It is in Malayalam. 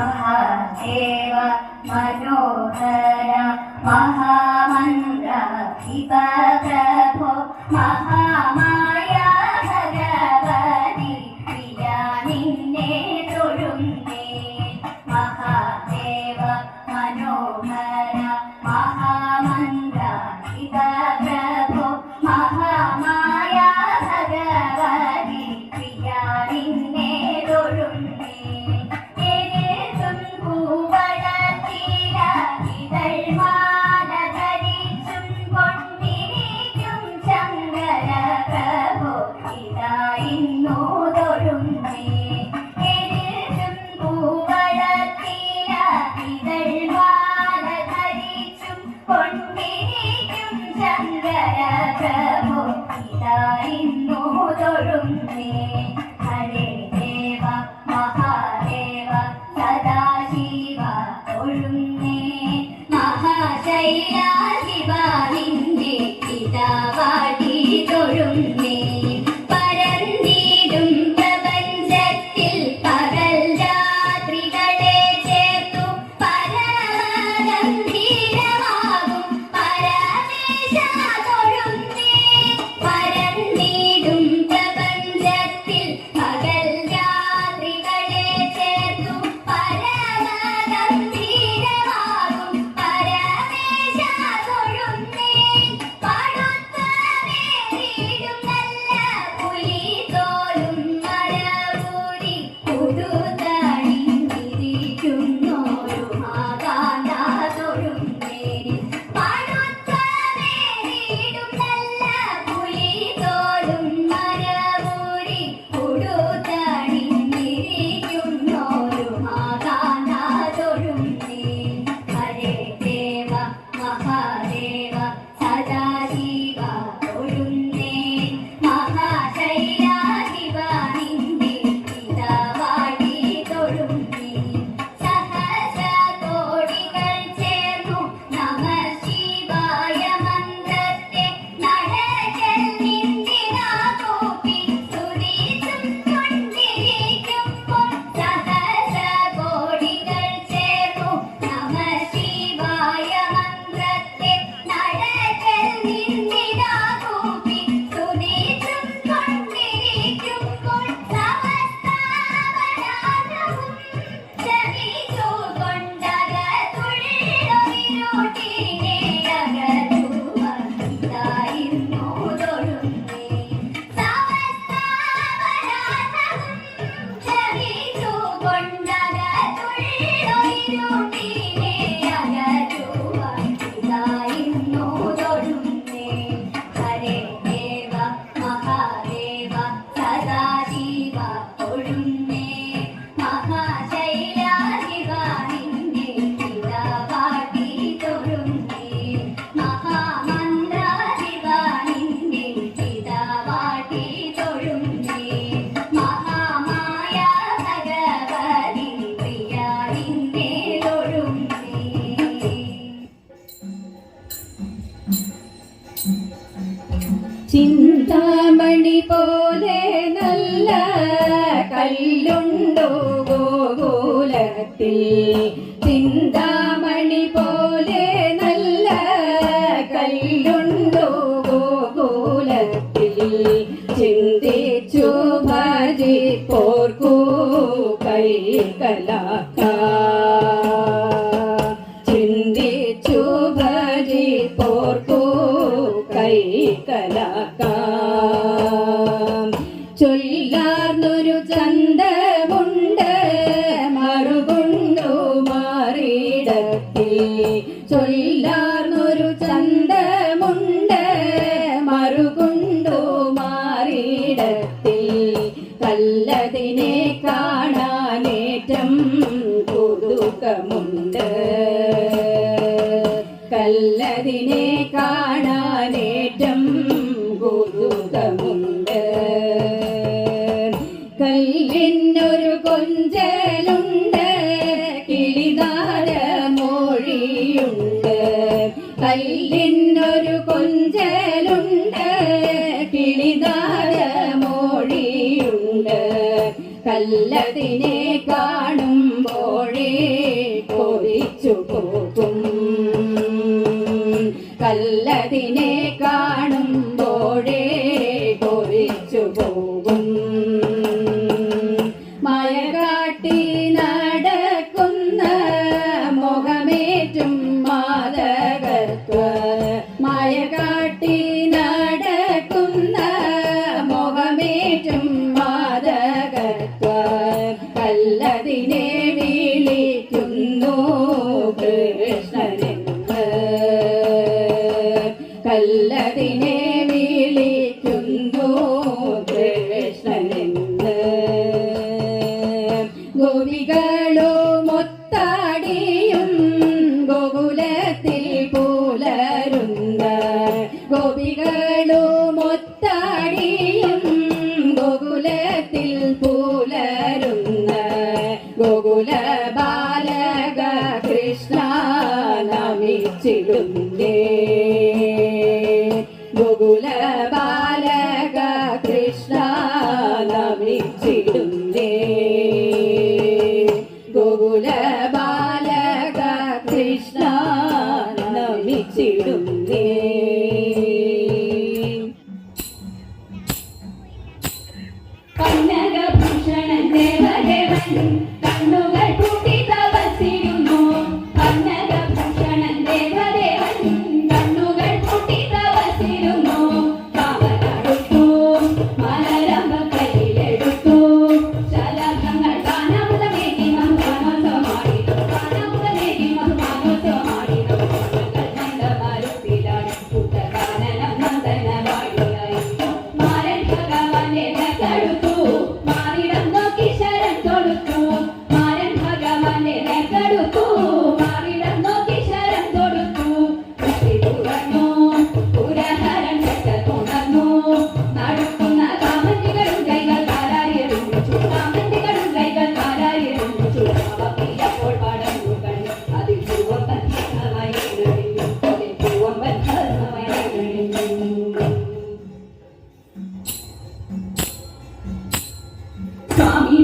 महादेव मनोहर महामंत्र प्रभो महामाया भगवती प्रिया निन्ने तुरुन्ने महादेव मनोहर महामंत्र प्रभो महामाया भगवती प्रिया निन्ने तुरुन्ने ഹരേ ദേവ മഹാദേവ സദാശിവ തൊഴുന്നേ മഹാശൈലാശിവ നിന്റെ പിതാവാടി തൊഴുന്നേ പരന്നിടും പ്രപഞ്ചത്തിൽ പകൽ രാത്രികളെ ചേർത്തു പരമഗംഭീരമാകും പരമേശ തൊഴുന്നേ പരന്നിടും പ്രപഞ്ചത്തിൽ പകൽ രാത്രികളെ ചേർത്തു പരമഗംഭീരമാകും പരമേശ തൊഴുന്നേ പടുത്തമേറിയിടും നല്ല പുലിത്തോലും മരവൂരി പുതുതണിഞ്ഞിരിക്കുന്നോരു മാതാണ്ട തൊഴുന്നേ പടുത്തമേറിയിടും നല്ല പുലിത്തോലും മരവൂരി പുതുതണിഞ്ഞിരിക്കുന്നോരു മാതാണ്ട തൊഴുന്നേ ഹരേ ദേവ മഹാദേവ സദാശിവ തൊഴുന്നേ മഹാശൈലാശിവ നിന്റെ പിതാവാടി തൊഴുന്നേ സഹസ്രകോടികൾ ചേർന്നു നമഃ ശിവായ മന്ത്രത്തെ നടക്കൽ നിന്ദിനാ കൂപ്പി സ്തുതിച്ചും കൊണ്ടിരിക്കുമ്പോൾ സഹസ്രകോടികൾ ചേർന്നു നമഃ ശിവായ മന്ത്രത്തെ നടക്കൽ നിന്ദിനാ കൂപ്പി സ്തുതിച്ചും കൊണ്ടിരിക്കുമ്പോൾ സമസ്താപരാധവും ശമിച്ചു കൊണ്ടകത്തുള്ളൊരിരുട്ടിനെ അകറ്റുവാനിതായിരുന്നു തൊഴുന്നേ സമസ്താപരാധവും ശമിച്ചു കൊണ്ടകത്തുള്ളൊരിരുട്ടിനെ അകറ്റുവാനിതായിരുന്നു തൊഴുന്നേ ഹരേ ദേവ മഹാദേവ സദാശിവ തൊഴുന്നേ മഹാശൈലാശിവ നിന്റെ പിതാവാടി തൊഴുന്നേ മഹാമന്ത്രശിവ നിന്റെ പിതാവാടി തൊഴുന്നേ മഹാമായ ഭഗവതി പ്രിയ നിന്നെ തൊഴുന്നേ ചിന്താമണി പോലെ നല്ല കല്ലുണ്ടോ ഗോകുലത്തിൽ ചിന്താമണി പോലെ നല്ല കല്ലുണ്ടോ ഗോകുലത്തിൽ ചിന്തിച്ചു പോർക്കൂ കൈകലാക്ക ചിന്തിച്ചു ഭജി പോർക്കൂ കൈകലാക്ക ചൊല്ലാർന്നൊരു ചന്തമുണ്ട് മറുകൊണ്ടു മാറിയിടത്തിൽ ചൊല്ലാർന്നൊരു ചന്തമുണ്ട് മറുകൊണ്ടു മാറിയിടത്തിൽ കല്ലതിനെ കാണാനേറ്റം കൗതുകമുണ്ട് കല്ലതിനെ കാണാനേറ്റം കൗതുകമുണ്ട് കല്ലിനൊരു കൊഞ്ചലുണ്ട് കിളിനാര മൊഴിയുണ്ട് കല്ലിനൊരു കൊഞ്ചലുണ്ട് കിളിനാര മൊഴിയുണ്ട് കല്ലതിനെ കാണുമ്പോഴേ കൊതിച്ചു പോകും കല്ലതിനെ കാണുമ്പോഴേ കൊതിച്ചു പോകും മായ കാട്ടി നടക്കുന്ന മുഖമേറ്റും മാതകത്വ മായ കാട്ടി നടക്കുന്ന മുഖമേറ്റും മാതകത്വ കല്ലതിനെ വിളിക്കുന്നു കൃഷ്ണനെന്ന് കല്ലതിനെ വിളിക്കുന്നു കൃഷ്ണനെന്ന് ഗോപികളോ മൊത്താടിയും ഗോകുലത്തിൽ പുലരുന്ന ഗോപികളോ മൊത്താടിയും ഗോകുലത്തിൽ പുലരുന്ന ഗോകുല ബാലക കൃഷ്ണ നമിച്ചിടുന്നേ ഗോകുല ബാലക കൃഷ്ണ നമിച്ചിടുന്നേ ഗോകുല ബാലക കൃഷ്ണ നമിച്ചിടുന്നേ കനകഭൂഷണൻ ദേവദേവൻ കണ്ണുകൾ പൂട്ടി തപസ്സിരുന്നു കനകഭൂഷണൻ ദേവദേവൻ കണ്ണുകൾ പൂട്ടി തപസ്സിരുന്നു കാവലടുത്തു മലരമ്പ കയ്യിലെടുത്തു ശലഭങ്ങൾ ഗാനമുതമേകി മധുമാനോത്സവമാടി ഗാനമുതമേകി മധുമാനോത്സവമാടി നന്ദമരുത്തിലാണ് പുത്രകാനനം നന്ദനവാടിയായി മാരൻ ഭഗവാനെ നെക്കടുത്തു മാറിടം നോക്കി ശരം തൊടുത്തു മാരൻ ഭഗവാനെ നെക്കടുത്തു മാറിടം നോക്കി ശരം തൊടുത്തു കൃഷി തുറന്നു പുരഹരൻ തുണർന്നു നടക്കുന്ന കാമന്തികളും കൈകൾ കാലാരിയെറിഞ്ഞു കാമന്തികളും കൈകൾ കാലാരിയെറിഞ്ഞു അവപ്പിയപ്പോൾ പടന്നു കണ്ടു അതിൽ പൂവമ്പൻ ഭരണമായി കഴിഞ്ഞു അതിൽ പൂവമ്പൻ ഭരണമായി കഴിഞ്ഞു സ്വാമി